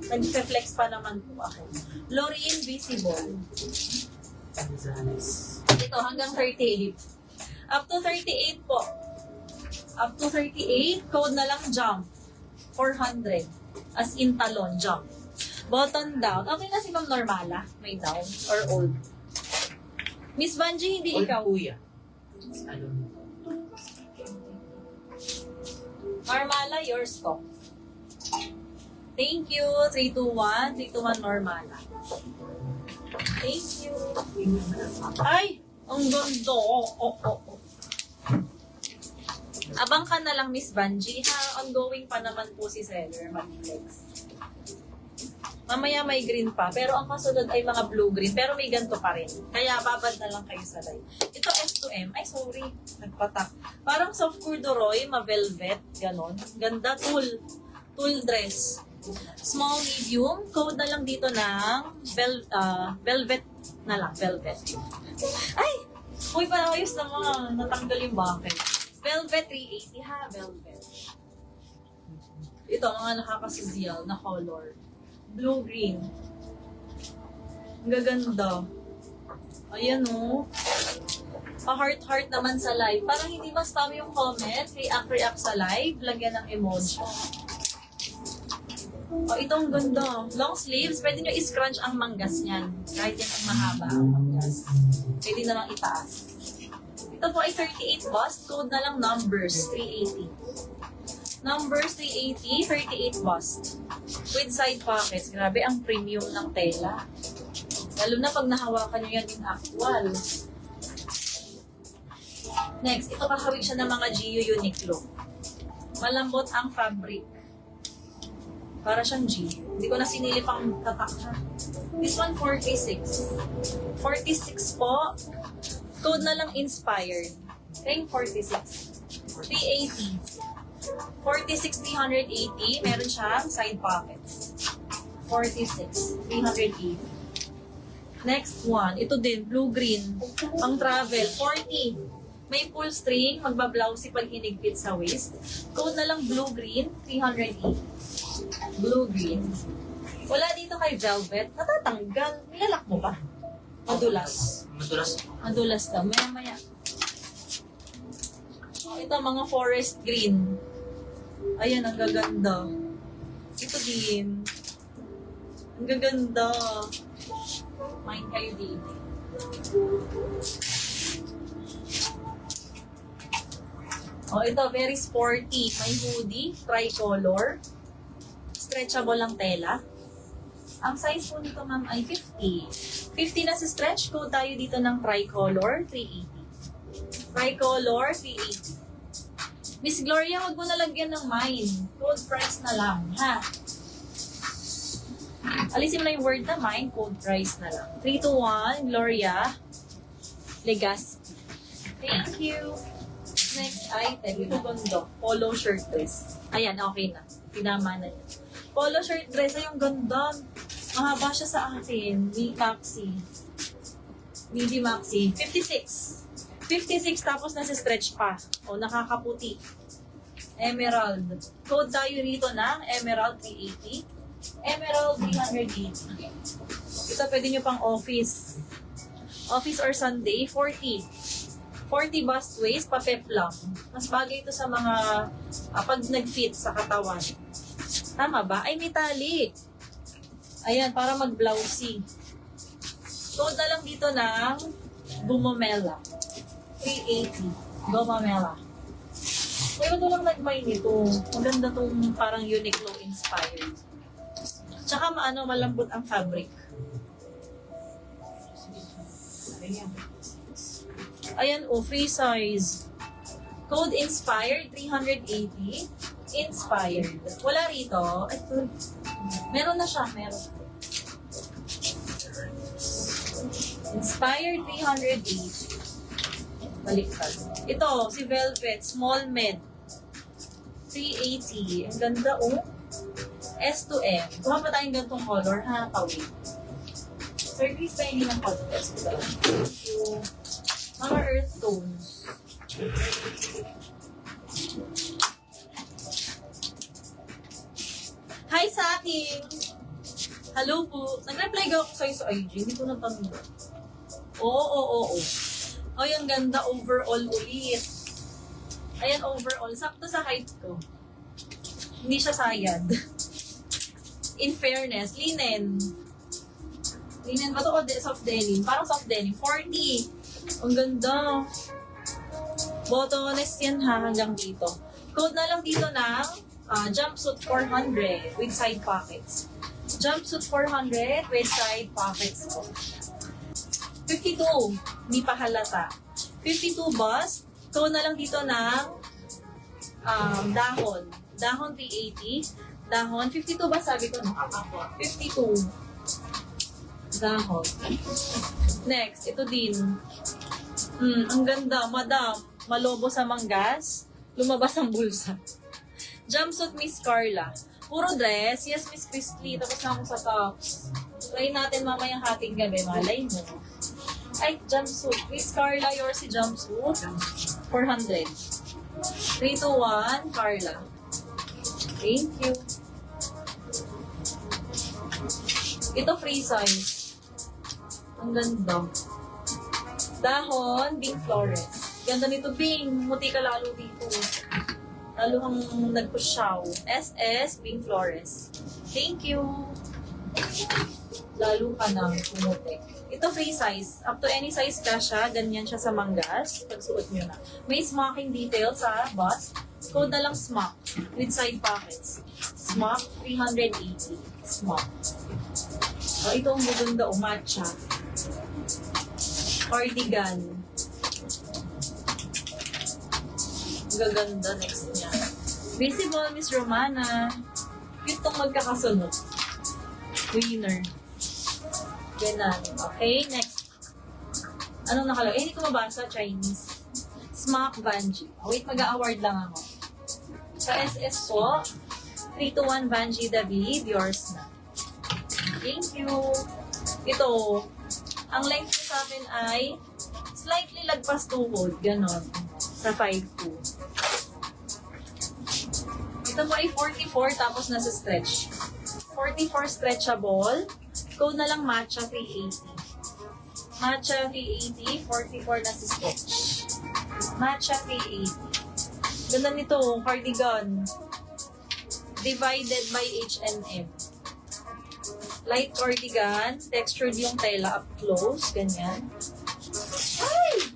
Nag-flex pa naman po ako. Lorraine Visible. Ito, hanggang 38. Up to 38 po. Up to 38, code na lang jump. 400. As in talon, jump. Button down. Okay na si Ma'am Normala. May down or old. Miss Banji, hindi Old ikaw. kuya. Normala, yours to. Thank you. 321. 321 Normala. Thank you. Ay! Ang ganda. Oh. Abang ka na lang, Miss Banji, ha? Ongoing pa naman po si seller, mag-flex. Mamaya may green pa, pero ang kasunod ay mga blue-green, pero may ganito pa rin. Kaya babad na lang kayo sa live. Ito S2M, ay sorry, nagpatak. Parang soft corduroy, ma-velvet, ganon. Ganda, tulle dress. Small, medium, code na lang dito ng velvet na lang, velvet. Ay! Uy, ayos na mga natanggal yung bucket. Velvet 380 ha, velvet. Ito, mga nakakasizyal na color. Blue-green. Ang gaganda. Ayan o. Pa-heart-heart naman sa live. Parang hindi mas tama yung comment. React sa live. Lagyan ng emoji. Oh, ito ang ganda. Long sleeves. Pwede nyo i-scrunch ang manggas niyan. Kahit yan ang mahaba ang manggas. Pwede namang itaas. Ito po ay 38 bust. Code na lang numbers. 380. Numbers 380, 38 bust. With side pockets. Grabe, ang premium ng tela. Lalo na pag nahawakan nyo yan in actual. Next, ito kahawig siya ng mga GU Uniqlo. Malambot ang fabric. Para siyang GU. Hindi ko na sinilip ang tatak ha. This one, 46. 46 po. Code na lang inspired. Kaya 46. 380. 46, 380. Meron siyang side pockets. 46, 380. Next one. Ito din, blue-green. Pang travel. 40. May full string. Magbablousy pag hinigpit sa waist. Code na lang blue-green. 380. Blue-green. Wala dito kay velvet. Natatanggal. Nilalak mo ba? Madulas. Madulas ka. Maya-maya. Ito, mga forest green. Ayan, ang gaganda. Ito din. Ang gaganda. Mine kayo din. Oh, ito, very sporty. May hoodie, tricolor. Stretchable lang tela. Ang size po nito, ma'am, ay 50. 50 na sa stretch. Code tayo dito ng tricolor, 380. Tricolor, 380. Miss Gloria, wag mo nalagyan ng mine. Code price na lang, ha? Alisin mo na yung word na mine, code price na lang. 321, Gloria. Legazpi. Thank you. Next item, ito ganda. Polo shirt dress. Ayan, okay na. Pinama na yun. Polo shirt dress, ay yung ganda. Mahaba siya sa akin. Midi maxi. 56. 56 tapos nasa stretch pa. O, nakakaputi. Emerald. Code tayo rito ng Emerald 380. Emerald 380. Ito pwede nyo pang office. Office or Sunday, 40. 40 bust waist, pa-peplam. Mas bagay ito sa mga pag nag-fit sa katawan. Tama ba? Ay, metallic. Ayan, para mag-blousy. Code na lang dito ng Bumomela. 380. Gomamela. Pero ito lang nag-buy nito. Maganda tong parang Uniqlo inspired. Tsaka malambot ang fabric. Ayan, free size. Code inspired, 380. Inspired. Wala rito. Ito. Meron na siya. Meron. Inspired, 380. Baliktad. Ito, si Velvet, small med. 380. Ang ganda, oh. S2M. Kuha pa tayong gantong color, ha? Pawin. Sir, please pa hindi ng contest. Thank you. Mga earth tones. Hi sa akin! Hello po. Nag-reply ka ako sa'yo sa IG. Hindi ko natanong. Oo. Ay, ang ganda. Overall ulit. Ayan, overall. Sakto sa height ko. Hindi siya sayad. In fairness, linen. Linen ba ito o soft denim? Parang soft denim. 40. Ang ganda. Bottomless yan ha, hanggang dito. Code na lang dito ng jumpsuit 400 with side pockets. Jumpsuit 400 with side pockets ko. 52. Hindi pa halata. 52 bust. Code na lang dito ng dahon. Dahon 380. Dahon. 52 ba sabi ko? 52. Dahon. Next, ito din. Ang ganda, madam. Malobo sa manggas. Lumabas ang bulsa. Jumpsuit Miss Carla. Puro dress. Yes, Miss Christy. Tapos na ako sa tops. Try natin mamayang hating gabi. Malay mo. Ay, jumpsuit. Miss Carla, yours si jumpsuit. 400. 3, 2, 1. Carla. Thank you. Ito free size. Ang ganda. Dahon, Bing Flores. Ganda nito, Bing. Muti ka lalo dito. Lalo kang nagpusyaw. SS, Bing Flores. Thank you. Lalo ka nang pumuti. Ito free size. Up to any size ka siya. Ganyan siya sa manggas. Pagsuot nyo na. May smocking detail sa bust. Code na lang smock. With side pockets. Smock, 380. Smock. Oh, ito ang maganda o matcha. Cardigan. Gaganda next niya. Visible, Miss Romana. Cute tong magkakasunod. Winner. Ganon. Okay, next. Anong nakalagay? Hindi ko mabasa. Chinese. Smock Banji. Oh, wait, mag-a-award lang ako. Sa SS po, 3-1 Banji David. Yours na. Thank you. Ito, ang length ko sa akin ay slightly lagpas tuhod. Ganon. Sa 5'2". Ito po ay 44 tapos nasa stretch. 44 stretchable. Code na lang matcha 380. Matcha 380, 44 nasa stretch. Matcha 380. Ganda nito, cardigan. Divided by H&M. Light cardigan, textured yung tela up close, ganyan. Ay!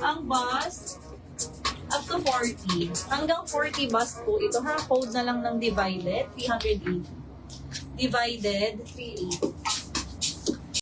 Ang bust, up to 40. Hanggang 40 bust po. Ito ha, code na lang ng divided, 380. Divided, 380.